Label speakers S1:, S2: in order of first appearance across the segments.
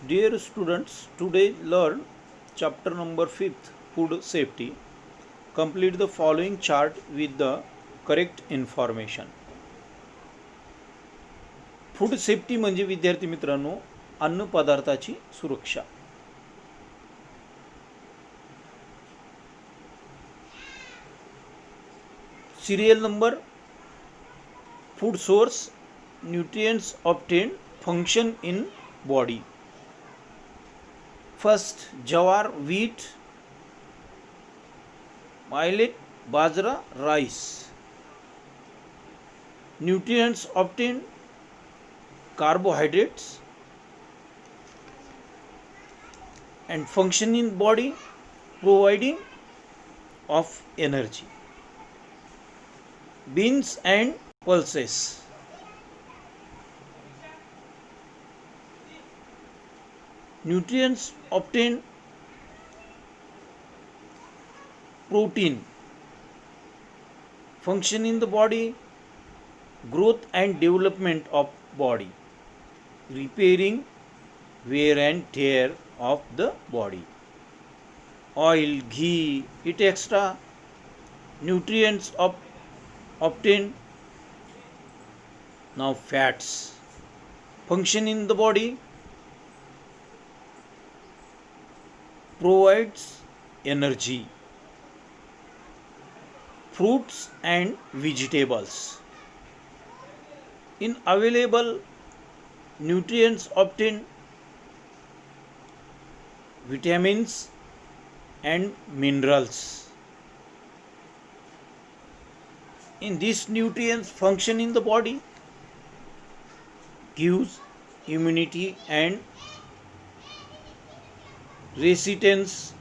S1: Dear students, today learn chapter number 5th, Food Safety. Complete the following chart with the correct information. Food safety म्हणजे विद्यार्थी मित्रांनो अन्न पदार्थाची सुरक्षा. Serial number, food source, nutrients obtained, function in body. First, jawar, wheat, millet, bajra, rice. Nutrients obtained, carbohydrates, and function in body, providing of energy. Beans and pulses. Nutrients obtained, protein, function in the body, growth and development of body, repairing wear and tear of the body. Oil, ghee, etc. Nutrients obtained. Now fats, function in the body, provides energy. Fruits and vegetables. In available nutrients obtained, vitamins and minerals. In these nutrients function in the body, gives immunity and resistance,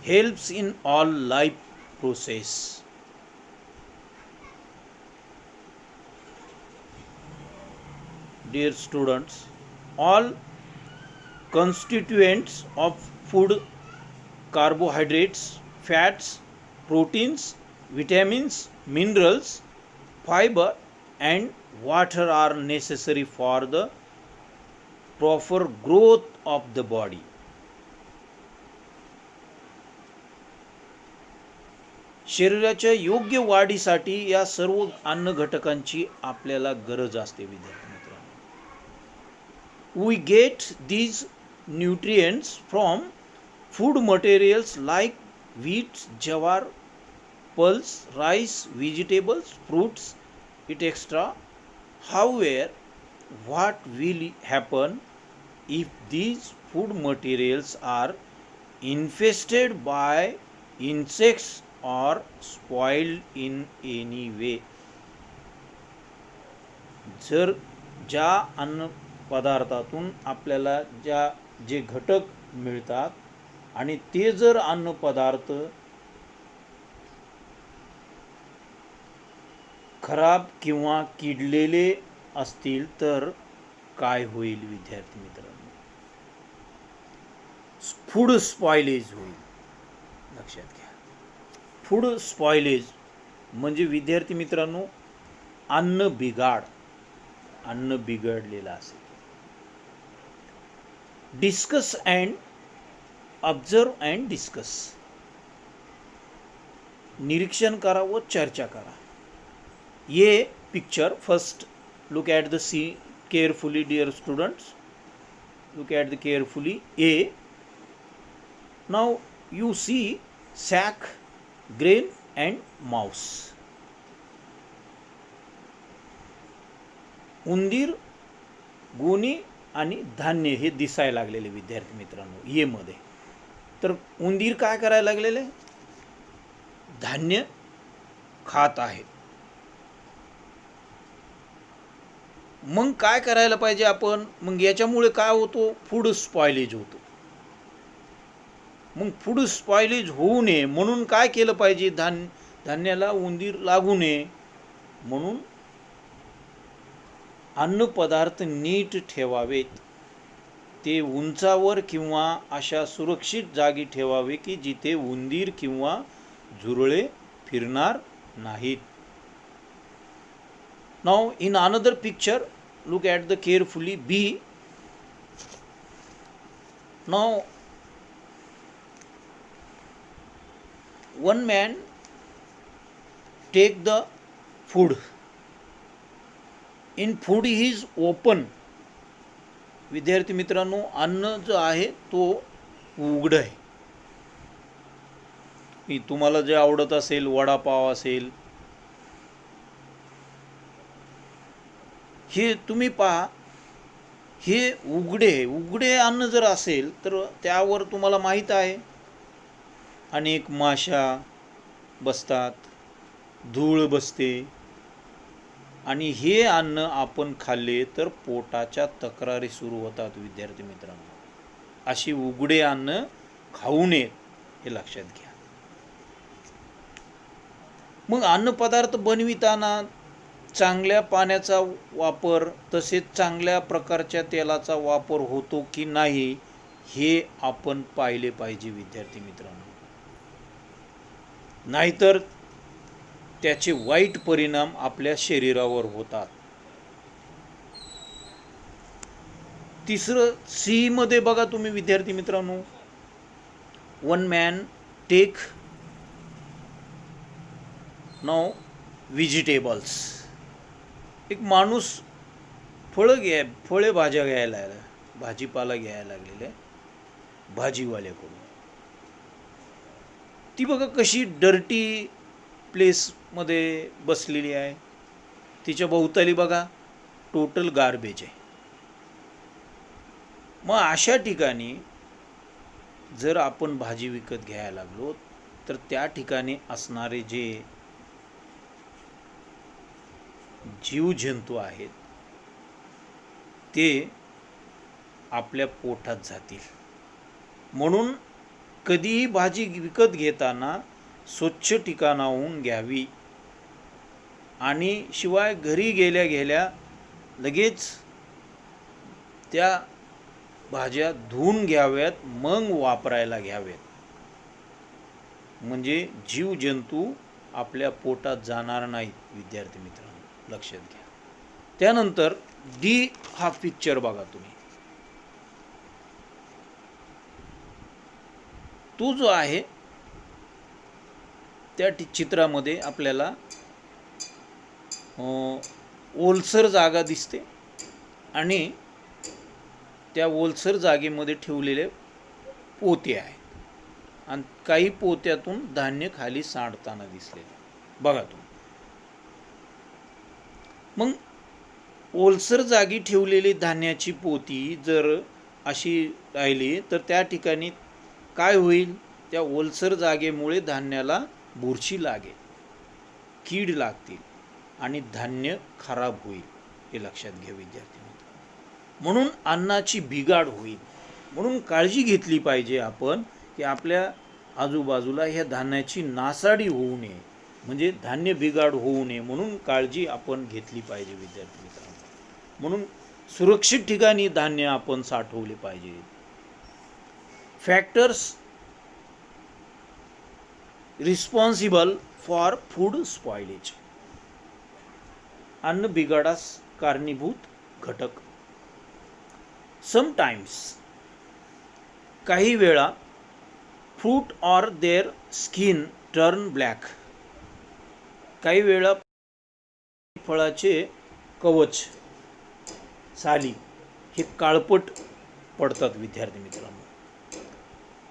S1: helps in all life process. Dear students, all constituents of food, carbohydrates, fats, proteins, vitamins, minerals, fiber and water are necessary for the proper growth of the body. शरीराच्या योग्य वाढीसाठी या सर्व अन्न घटकांची आपल्याला गरज असते विद्यार्थी मित्रांनो. We get these nutrients from food materials like wheat, jowar, pulse, rice, vegetables, fruits, etc. However, what will happen if these food materials are infested by insects or spoiled in any way? जर ज्या अन्न पदार्थातून आपल्याला जे घटक मिळतात आणि ते जर अन्न पदार्थ खराब किंवा किडलेले असतील तर काय होईल विद्यार्थी मित्रांनो? फूड स्पॉइलेज होईल. लक्षात घ्या, फूड स्पॉइलेज म्हणजे विद्यार्थी मित्रांनो अन्न बिघडलेलं असेल. Discuss and observe and discuss, निरीक्षण करा व चर्चा करा. ये picture first look at the see carefully, dear students, look at the carefully. A, now you see sack, grain and mouse. उंदीर, गोणी आणि धान्य हे दिसायला लागलेले विद्यार्थी मित्रांनो ये मध्ये. तर उंदीर काय करायला लागलेले? धान्य खात आहे. मग काय करायला पाहिजे आपण? मग याच्यामुळे काय होतो? फूड स्पॉइलेज होतो. मग फूड स्पॉइलेज होऊ नये म्हणून काय केलं पाहिजे? धान्याला उंदीर लागू नये म्हणून अन्न पदार्थ नीट ठेवावेत. ते उंचावर किंवा अशा सुरक्षित जागी ठेवावे की जिथे उंदीर किंवा झुरळे फिरणार नाहीत. Now in another picture, look at the carefully. B, Now, one man take the food. In food he is open. विद्यार्थी मित्रांनो, अन्न जो आहे तो उघड आहे. की तुम्हाला जे आवडत असेल, वडापाव असेल, हे तुम्ही पहा, हे उघडे अन्न जर असेल तर त्यावर तुम्हाला माहीत आहे अनेक माशा बसतात, धूळ बसते, आणि हे अन्न आपण खाल्ले तर पोटाच्या तक्रारी सुरू होतात. विद्यार्थी मित्रांनो, अशी उघडे अन्न खाऊ नये हे लक्षात घ्या. मग अन्नपदार्थ बनविताना चांगल्या पाण्याचा वापर तसेच चांगल्या प्रकारच्या तेलाचा वापर होतो की नाही हे आपण पाहिले पाहिजे. विद्यार्थी मित्रांनो, नाहीतर त्याचे वाईट परिणाम आपल्या शरीरावर होतात. तिसरं सी मध्ये बघा तुम्ही विद्यार्थी मित्रांनो, वन मॅन टेक नाव व्हेजिटेबल्स. एक माणूस फळे भाज्या घ्यायला लागला, भाजीपाला घ्यायला लागलेला आहे भाजीवाल्याकडून. ती बघा कशी डर्टी प्लेसमध्ये बसलेली आहे. तिच्या भोवताली बघा टोटल गार्बेज आहे. मग अशा ठिकाणी जर आपण भाजी विकत घ्यायला लागलो तर त्या ठिकाणी असणारे जे जीवजंतू आहेत ते आपल्या पोटात जातील. म्हणून कधीही भाजी विकत घेताना स्वच्छ ठिकाणाहून घ्यावी आणि शिवाय घरी गेल्या गेल्या लगेच त्या भाज्या धुवून घ्याव्यात, मग वापरायला घ्याव्यात. म्हणजे जीवजंतू आपल्या पोटात जाणार नाहीत. विद्यार्थी मित्रांनो, लक्षात घ्या. त्यानंतर डी हा पिक्चर बघा तुम्ही. तो जो आहे त्या चित्रामध्ये आपल्याला ओलसर जागा दिसते आणि त्या ओलसर जागेमध्ये ठेवलेले पोते आहेत आणि काही पोत्यातून धान्य खाली सांडताना दिसलेले बघा तुम्ही. मग ओलसर जागी ठेवलेली धान्याची पोती जर अशी राहिली तर त्या ठिकाणी काय होईल? त्या ओलसर जागेमुळे धान्याला बुरशी लागेल, कीड लागतील आणि धान्य खराब होईल. हे लक्षात घ्या विद्यार्थी मित्र. म्हणून अन्नाची बिघाड होईल. म्हणून काळजी घेतली पाहिजे आपण की आपल्या आजूबाजूला ह्या धान्याची नासाडी होऊ नये, म्हणजे धान्य बिघाड होऊ नये म्हणून काळजी आपण घेतली पाहिजे विद्यार्थी मित्रांनो. म्हणून सुरक्षित ठिकाणी धान्य आपण साठवले पाहिजे. Factors responsible for food spoilage. अन्न बिघाडास कारणीभूत घटक. समटाइम्स, काही वेळा, fruit or their skin turn black. काही वेळा फळाचे कवच, साली हे काळपट पडतात विद्यार्थी मित्रांनो.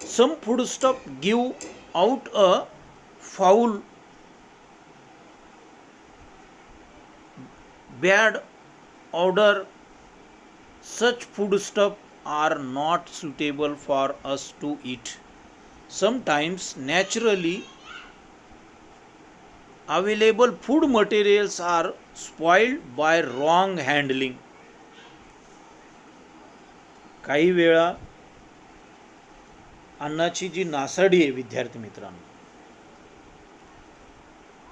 S1: Some foodstuff give out a foul bad odor. Such foodstuff are not suitable for us to eat. Sometimes naturally available food materials are spoiled by wrong handling. काही वेळा अन्नाची जी नासाडी आहे विद्यार्थी मित्रांनो,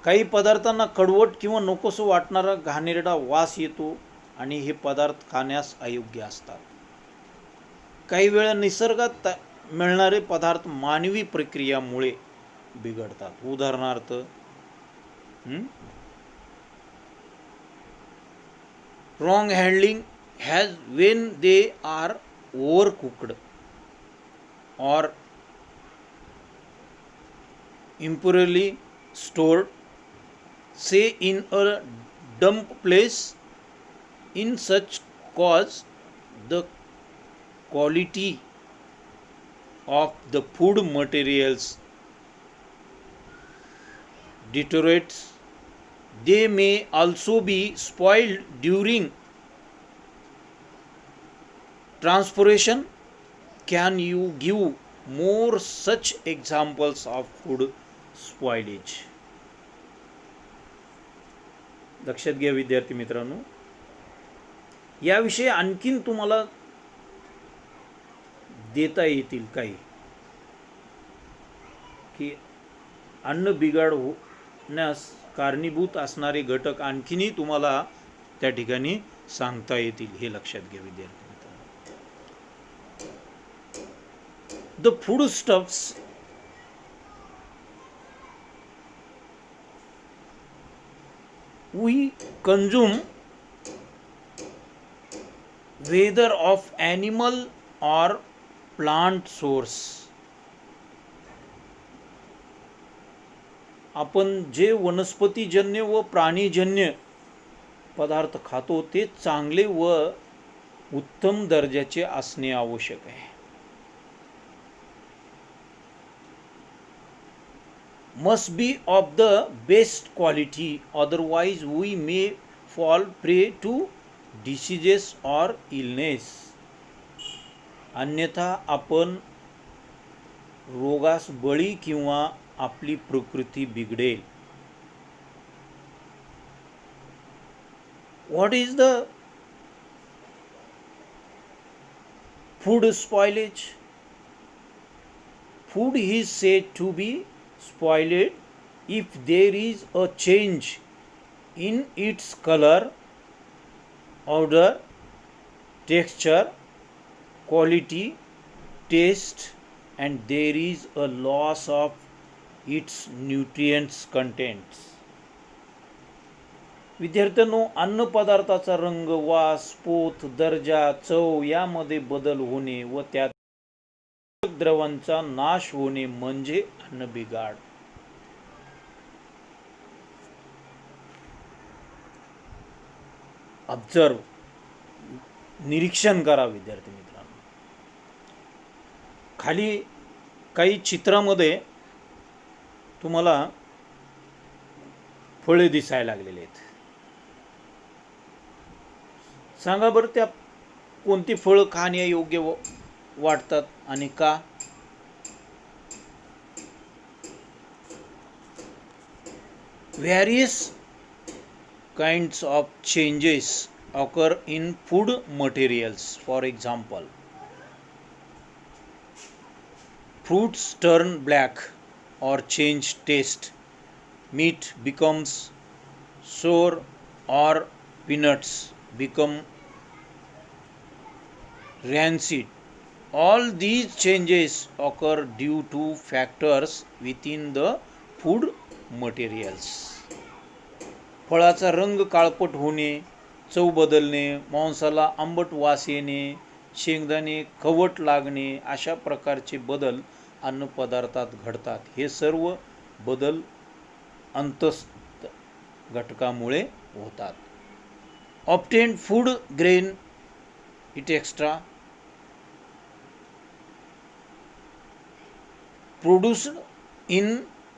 S1: काही पदार्थांना कडवट किंवा नकोसं वाटणारा घाणेरडा वास येतो आणि हे पदार्थ खाण्यास अयोग्य असतात. काही वेळा निसर्गात मिळणारे पदार्थ मानवी प्रक्रियामुळे बिघडतात. उदाहरणार्थ wrong handling has when they are over cooked. or improperly stored, say in a dump place. In such cause, the quality of the food materials deteriorates. They may also be spoiled during transportation. Can you give more such examples of food spoilage? लक्षात घ्या विद्यार्थी मित्रांनो, याविषयी आणखीन तुम्हाला देता येतील काही, की अन्न बिघाड होण्यास कारणीभूत असणारे घटक आणखीनही तुम्हाला त्या ठिकाणी सांगता येतील, हे लक्षात घ्या विद्यार्थी मित्रांनो. The food stuffs we consume, whether of animal or plant source, आपण जे वनस्पतीजन्य व प्राणीजन्य पदार्थ खातो ते चांगले व उत्तम दर्जाचे असणे आवश्यक आहे. must be of the best quality, otherwise we may fall prey to diseases or illness. अन्यथा आपण रोगास बळी किंवा आपली प्रकृती बिघडेल. What is the food spoilage? Food is said to be spoiled if there is a change in its color, odor, texture, quality, taste, and there is a loss of its nutrients contents. विद्यार्थ्यांनो, अन्न पदार्थाचा रंग, वास, पोत, दर्जा, चव यामध्ये बदल होणे व त्यात द्रवांचा नाश होणे म्हणजे अन्न बिघाड. ऑब्झर्व, निरीक्षण करा विद्यार्थी मित्रांनो. खाली काही चित्रामध्ये तुम्हाला फळे दिसायला लागलेले आहेत. सांगा बरं, त्या कोणती फळं खाण्यायोग्य वाटतात आणि का? Various kinds of changes occur in food materials. For example, fruits turn black or change taste. Meat becomes sour or peanuts become rancid. All these changes occur due to factors within the food materials. फळाचा रंग काळपट होणे, चव बदलणे, मांसाला आंबट वास येणे, शेंगदाणे खवट लागणे अशा प्रकारचे बदल अन्न पदार्थात घडतात. हे सर्व बदल अंतस्थ घटकामुळे होतात. Obtained food grain, it extra produced in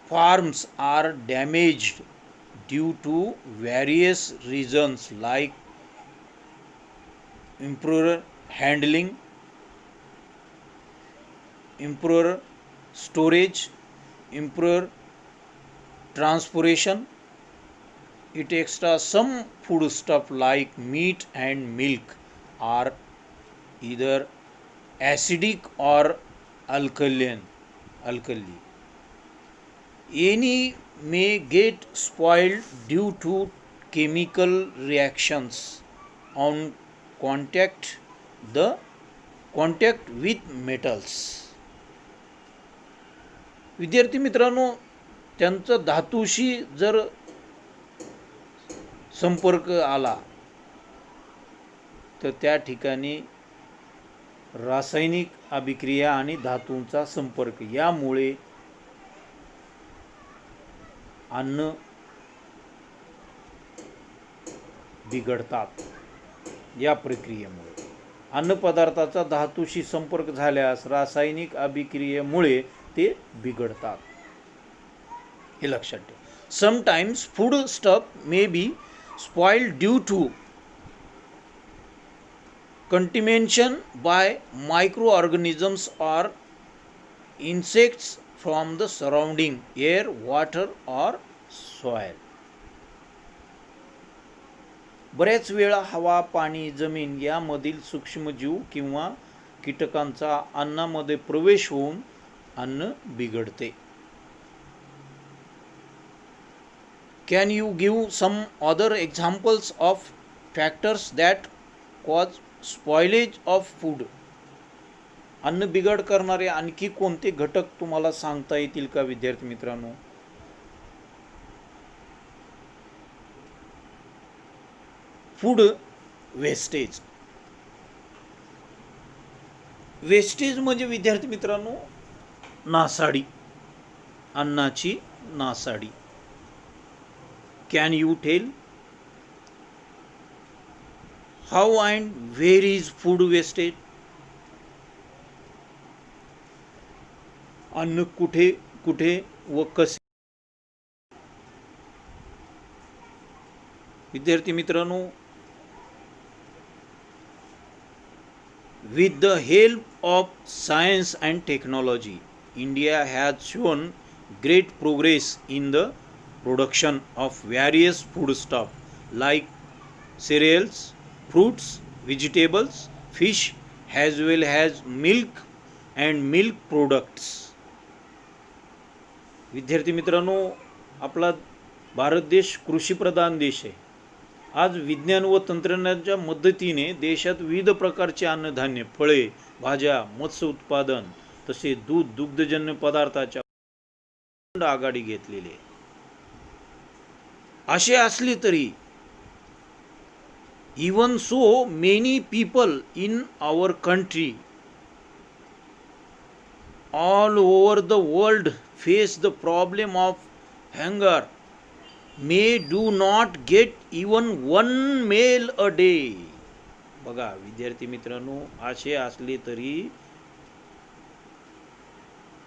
S1: farms are damaged due to various reasons like improper handling, improper storage, improper transportation. It extra some food stuff like meat and milk are either acidic or alkaline. Any may get spoiled due to chemical reactions on contact with metals. विद्यार्थी मित्रांनो, त्यांचा धातूशी जर संपर्क आला तर त्या ठिकाणी रासायनिक अभिक्रिया आणि धातूंचा संपर्क यामुळे अन्न बिघडतात. या प्रक्रियेमुळे अन्नपदार्थाचा धातूशी संपर्क झाल्यास रासायनिक अभिक्रियेमुळे ते बिघडतात. हे लक्षात ठेवा. Sometimes food stuff may be spoiled due to contamination by microorganisms or insects from the surrounding air, water or soil. बऱ्याच वेळा हवा, पाणी, जमीन यामधील सूक्ष्मजीव किंवा कीटकांचा अन्नामध्ये प्रवेश होऊन अन्न बिघडते. Can you give some other examples of factors that cause spoilage of food? अन्न बिघड करणारे आणखी कोणते घटक तुम्हाला सांगता येतील का विद्यार्थी मित्रांनो? Food wastage. वेस्टेज म्हणजे विद्यार्थी मित्रांनो नासाडी, अन्नाची नासाडी. Can you tell how and where is food wastage? अन्न कुठे कुठे व कसे. विद्यार्थी मित्रांनो, with the help of science and technology, India has shown great progress in the production of various foodstuffs like cereals, fruits, vegetables, fish, as well as milk and milk products. विद्यार्थी मित्रांनो, आपला भारत देश कृषीप्रधान देश आहे. आज विज्ञान व तंत्रज्ञानाच्या मदतीने देशात विविध प्रकारचे अन्नधान्य, फळे, भाज्या, मत्स्य उत्पादन तसे दूध, दुग्धजन्य पदार्थाच्या आघाडी घेतलेली आहे. असे असले तरी even so many people in our country all over the world face the problem of hunger, may do not get even one meal a day. बघा विद्यार्थी मित्रांनो, असे असले तरी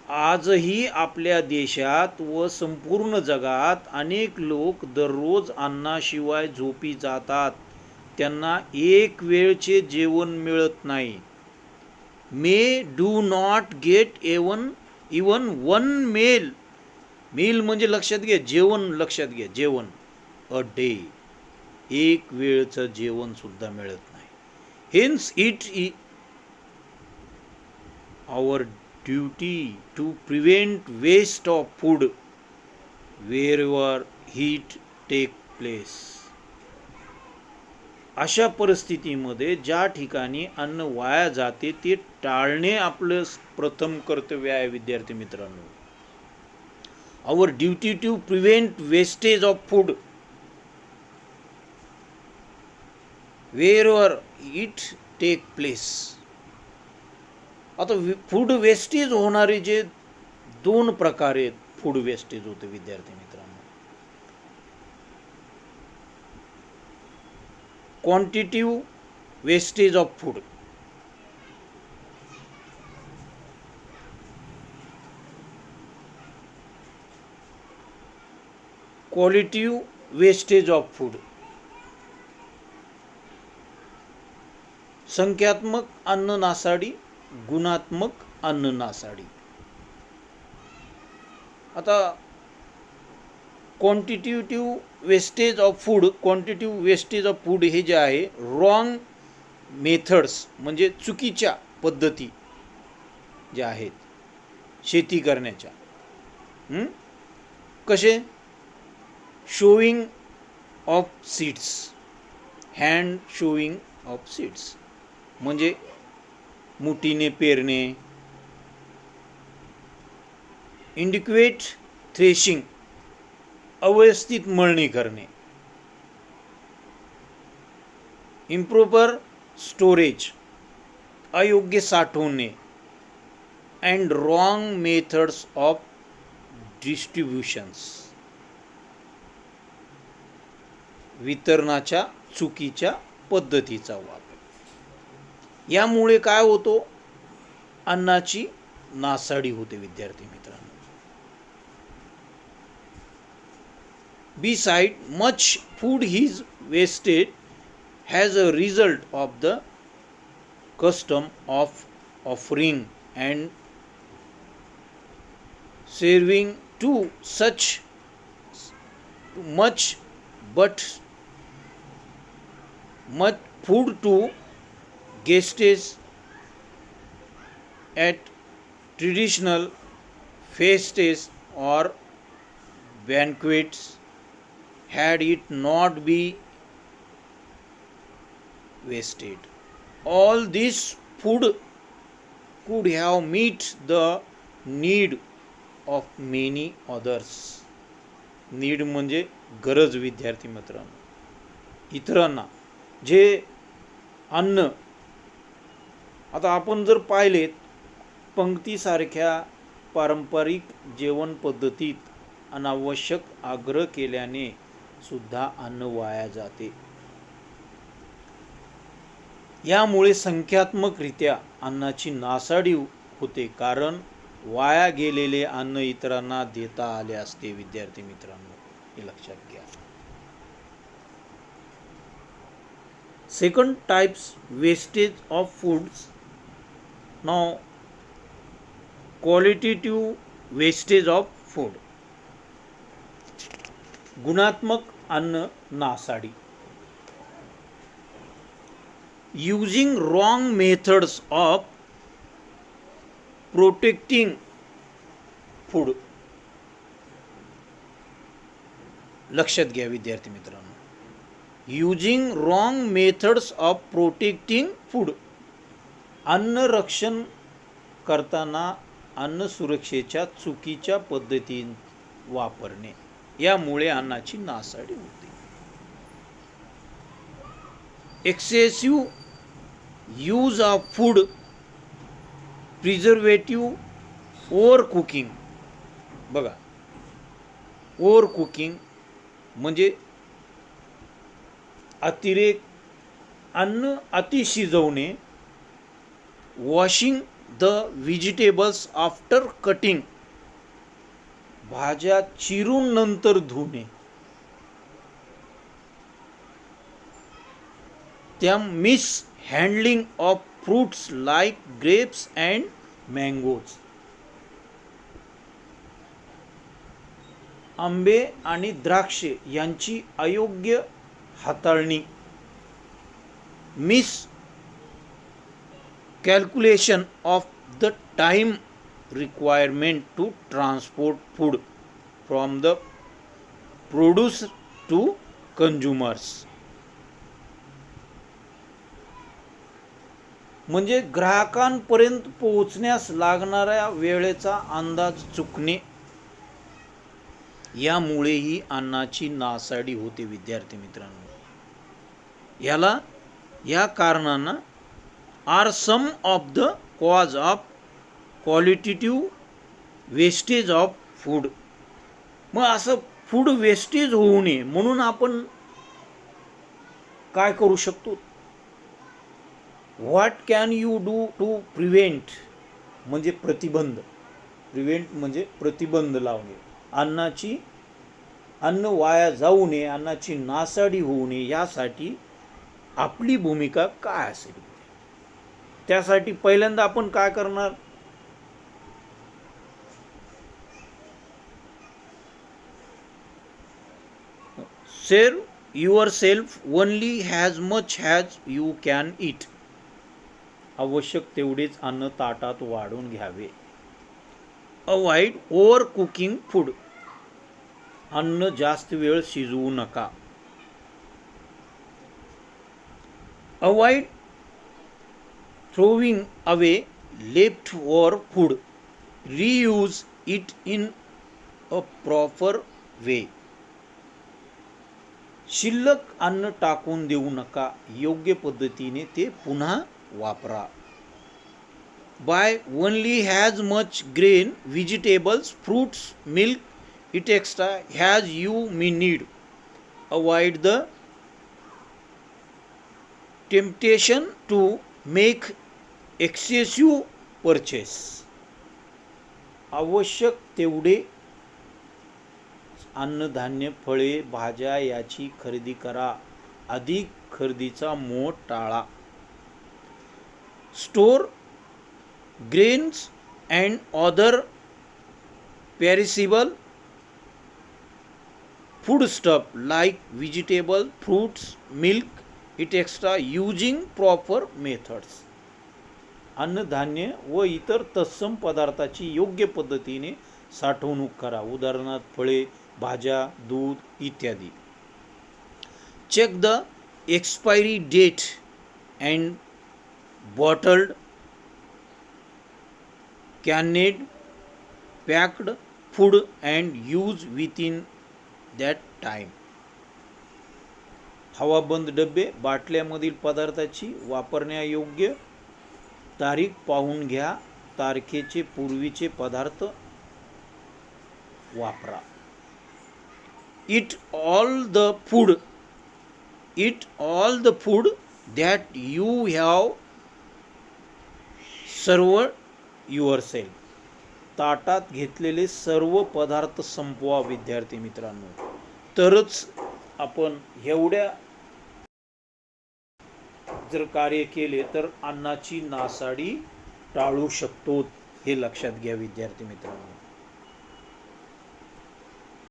S1: आजही आपल्या देशात व संपूर्ण जगात अनेक लोक दररोज अन्नाशिवाय झोपी जातात. त्यांना एक वेळचे जेवण मिळत नाही. May do not get even one meal. Meal म्हणजे लक्षात घ्या, जेवण लक्षात घ्या, जेवण अ डे. एक वेळचं जेवण सुद्धा मिळत नाही. Hence it our duty to prevent waste of food wherever it take place. अशा परिस्थितीमध्ये ज्या ठिकाणी अन्न वाया जाते ते टाळणे आपलं प्रथम कर्तव्य आहे. विद्यार्थी मित्रांनो, our duty to prevent wastage of food wherever it take place. आता फूड वेस्टेज होणारे जे दोन प्रकार आहेत फूड वेस्टेज होते विद्यार्थी मित्रांनो. Quantitative wastage of food. Qualitative wastage of food. संख्यात्मक अन्न नासाडी, गुणात्मक अन्न नासाडी. आता quantitative wastage of food, quantitative wastage of food हे जे आहे रॉंग मेथड्स म्हणजे चुकीच्या पद्धती ज्या आहेत शेती करण्याच्या. कसे? Showing of seeds, hand showing of seeds म्हणजे मुठीने पेरणे. इनडिक्वेट थ्रेशिंग, अव्यवस्थित मळणी करणे. इम्प्रॉपर स्टोरेज, अयोग्य साठवणे अँड रॉंग मेथड्स ऑफ डिस्ट्रीब्युशन्स, वितरणाच्या चुकीच्या पद्धतीचा वापर, यामुळे काय होतो, अन्नाची नासाडी होते विद्यार्थी मित्रांनो. Beside much food is wasted as a result of the custom of offering and serving to such much but much food to guests at traditional feasts or banquets, had it not be wasted. All this food could have met the need of many others. Need म्हणजे गरज विद्यार्थी मित्रांनो. इतरांना जे अन्न, आता आपण जर पाहिलेत पंक्तीसारख्या पारंपरिक जेवण पद्धतीत अनावश्यक आग्रह केल्याने सुद्धा अन्न वाया जाते. यामुळे संख्यात्मकरित्या अन्नाची नासाडी होते, कारण वाया गेलेले अन्न इतरांना देता आले असते. विद्यार्थी मित्रांनो, हे लक्षात घ्या. Second types wastage of foods. Now qualitative wastage of food. गुणात्मक अन्न नासाडी. Using wrong methods of protecting food. लक्षात घ्या विद्यार्थी मित्रांनो, using wrong methods of protecting food. अन्न रक्षण करताना अन्न सुरक्षेच्या चुकीच्या पद्धती वापरणे, यामुळे अन्नाची नासाडी होते. Excessive use of food preservative, over cooking. बघा, ओव्हर कुकिंग म्हणजे अतिरेक, अन्न अति शिजवणे. Washing the vegetables after cutting, भाज्या चिरून नंतर धुणे. त्या mishandling of fruits like grapes and mangoes. आंबे आणि द्राक्षे यांची अयोग्य हाताळणी. Miscalculation of the time requirement to transport food from the producer to consumers. म्हणजे ग्राहकांपर्यंत पोहोचण्यास लागणाऱ्या वेळेचा अंदाज चुकणे, यामुळेही अन्नाची नासाडी होते. विद्यार्थी मित्रांनो, या कारणांना are some of the cause of qualitative wastage of food. मग असं फूड वेस्टेज होऊ नये म्हणून आपण काय करू शकतो? What can you do to prevent, म्हणजे प्रतिबंध. प्रिव्हेंट म्हणजे प्रतिबंध लावणे. अन्न वाया जाऊ नये, अन्नाची नासाडी होऊ नये, यासाठी आपली भूमिका काय असेल? त्यासाठी पहिल्यांदा आपण काय करणार? Serve yourself only as much as you can eat. आवश्यक तेवढेच अन्न ताटात वाढून घ्यावे. Avoid over cooking food. अन्न जास्त वेळ शिजवू नका. Avoid throwing away leftover food. Reuse it in a proper way. शिल्लक अन्न टाकून देऊ नका, योग्य पद्धतीने ते पुन्हा वापरा. Buy only as much grain, vegetables, fruits, milk, it extra as you may need. Avoid the temptation to make excessive purchase. आवश्यक तेवढे अन्नधान्य, फळे, भाज्या याची खरेदी करा. अधिक खरेदीचा मोह टाळा. Store grains and other perishable foodstuff like vegetable, fruits, milk, etc. using proper methods. अन्नधान्य व इतर तत्सम पदार्थाची योग्य पद्धतीने साठवणूक करा. उदाहरणार्थ फळे, भाज्या, दूध इत्यादी. Check the expiry date and bottled, canned, packed food and use within that time. हवाबंद डबे, बाटल्यामधील पदार्थाची वापरण्यायोग्य तारीख पाहून घ्या. तारखेचे पूर्वीचे पदार्थ वापरा. Eat all the food that you have served yourself. ताटात घेतलेले सर्व पदार्थ संपवा विद्यार्थी मित्रांनो. तरच आपण एवढ्या जर कार्य केले तर अन्नाची नासाडी टाळू शकतो. हे लक्षात घ्या विद्यार्थी मित्रांनो.